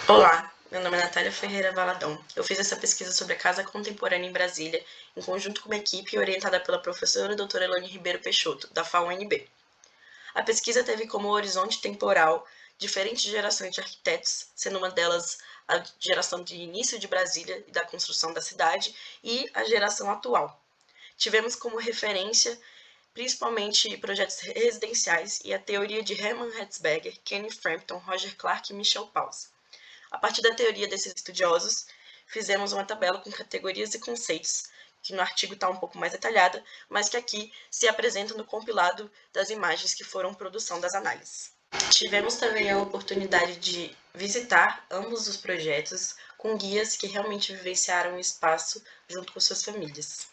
Olá, meu nome é Natália Ferreira Valadão. Eu fiz essa pesquisa sobre a casa contemporânea em Brasília, em conjunto com uma equipe orientada pela professora doutora Elane Ribeiro Peixoto, da FAUNB. A pesquisa teve como horizonte temporal diferentes gerações de arquitetos, sendo uma delas a geração de início de Brasília e da construção da cidade e a geração atual. Tivemos como referência principalmente projetos residenciais e a teoria de Hermann Hertzberger, Kenny Frampton, Roger Clark e Michel Paus. A partir da teoria desses estudiosos, fizemos uma tabela com categorias e conceitos, que no artigo está um pouco mais detalhada, mas que aqui se apresenta no compilado das imagens que foram produção das análises. Tivemos também a oportunidade de visitar ambos os projetos com guias que realmente vivenciaram o espaço junto com suas famílias.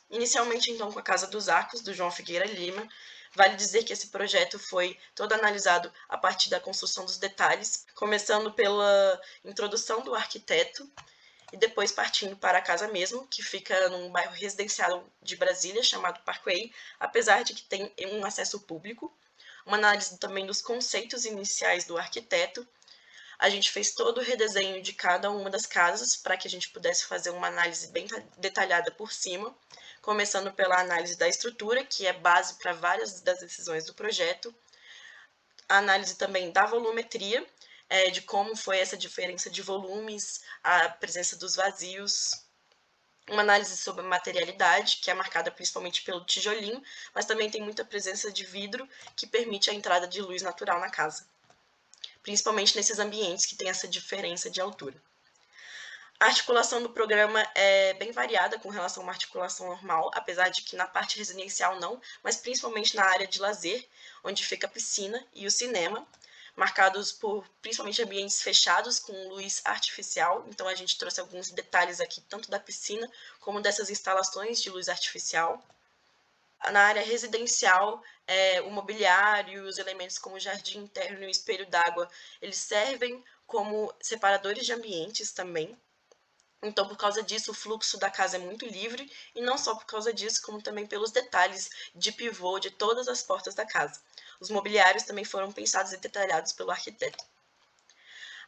Inicialmente, então, com a Casa dos Arcos, do João Figueira Lima. Vale dizer que esse projeto foi todo analisado a partir da construção dos detalhes, começando pela introdução do arquiteto e depois partindo para a casa mesmo, que fica num bairro residencial de Brasília chamado Parkway, apesar de que tem um acesso público. Uma análise também dos conceitos iniciais do arquiteto. A gente fez todo o redesenho de cada uma das casas para que a gente pudesse fazer uma análise bem detalhada por cima, começando pela análise da estrutura, que é base para várias das decisões do projeto, a análise também da volumetria, de como foi essa diferença de volumes, a presença dos vazios, uma análise sobre a materialidade, que é marcada principalmente pelo tijolinho, mas também tem muita presença de vidro, que permite a entrada de luz natural na casa, principalmente nesses ambientes que tem essa diferença de altura. A articulação do programa é bem variada com relação a uma articulação normal, apesar de que na parte residencial não, mas principalmente na área de lazer, onde fica a piscina e o cinema, marcados por principalmente ambientes fechados com luz artificial. Então a gente trouxe alguns detalhes aqui, tanto da piscina como dessas instalações de luz artificial. Na área residencial, o mobiliário, os elementos como o jardim interno e o espelho d'água, eles servem como separadores de ambientes também. Então, por causa disso, o fluxo da casa é muito livre, e não só por causa disso, como também pelos detalhes de pivô de todas as portas da casa. Os mobiliários também foram pensados e detalhados pelo arquiteto.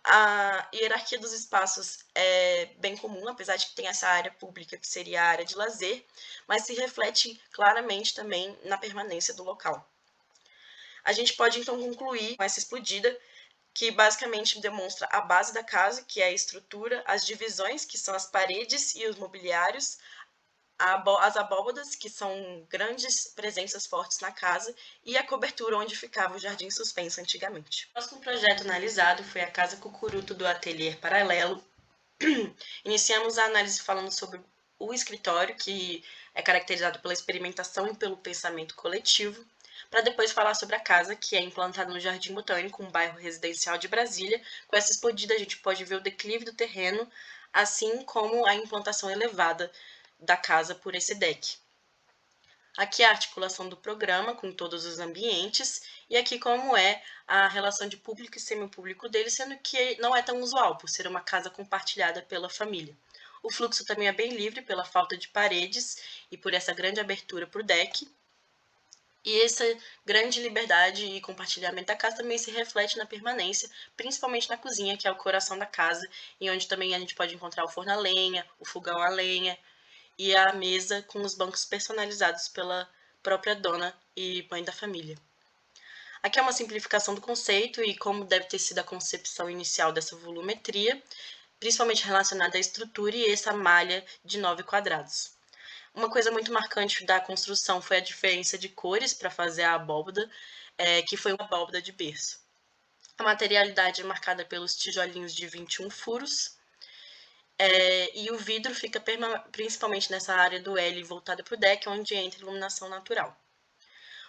A hierarquia dos espaços é bem comum, apesar de que tem essa área pública, que seria a área de lazer, mas se reflete claramente também na permanência do local. A gente pode, então, concluir com essa explodida, que basicamente demonstra a base da casa, que é a estrutura, as divisões, que são as paredes e os mobiliários, as abóbadas, que são grandes presenças fortes na casa, e a cobertura onde ficava o jardim suspenso antigamente. O próximo projeto analisado foi a Casa Cucuruto do Ateliê Paralelo. Iniciamos a análise falando sobre o escritório, que é caracterizado pela experimentação e pelo pensamento coletivo, para depois falar sobre a casa, que é implantada no Jardim Botânico, um bairro residencial de Brasília. Com essa explodida, a gente pode ver o declive do terreno, assim como a implantação elevada da casa por esse deck. Aqui é a articulação do programa com todos os ambientes, e aqui como é a relação de público e semipúblico dele, sendo que não é tão usual, por ser uma casa compartilhada pela família. O fluxo também é bem livre pela falta de paredes e por essa grande abertura para o deck. E essa grande liberdade e compartilhamento da casa também se reflete na permanência, principalmente na cozinha, que é o coração da casa, e onde também a gente pode encontrar o forno a lenha, o fogão a lenha e a mesa com os bancos personalizados pela própria dona e mãe da família. Aqui é uma simplificação do conceito e como deve ter sido a concepção inicial dessa volumetria, principalmente relacionada à estrutura e essa malha de 9 quadrados. Uma coisa muito marcante da construção foi a diferença de cores para fazer a abóbada, que foi uma abóbada de berço. A materialidade é marcada pelos tijolinhos de 21 furos, e o vidro fica principalmente nessa área do L voltada para o deck, onde entra iluminação natural.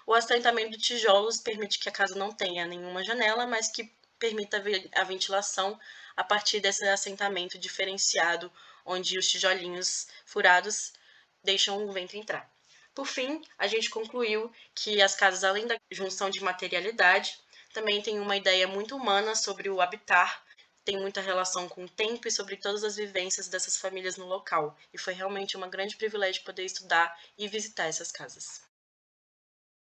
O assentamento de tijolos permite que a casa não tenha nenhuma janela, mas que permita a ventilação a partir desse assentamento diferenciado, onde os tijolinhos furados deixam o vento entrar. Por fim, a gente concluiu que as casas, além da junção de materialidade, também têm uma ideia muito humana sobre o habitar, tem muita relação com o tempo e sobre todas as vivências dessas famílias no local. E foi realmente um grande privilégio poder estudar e visitar essas casas.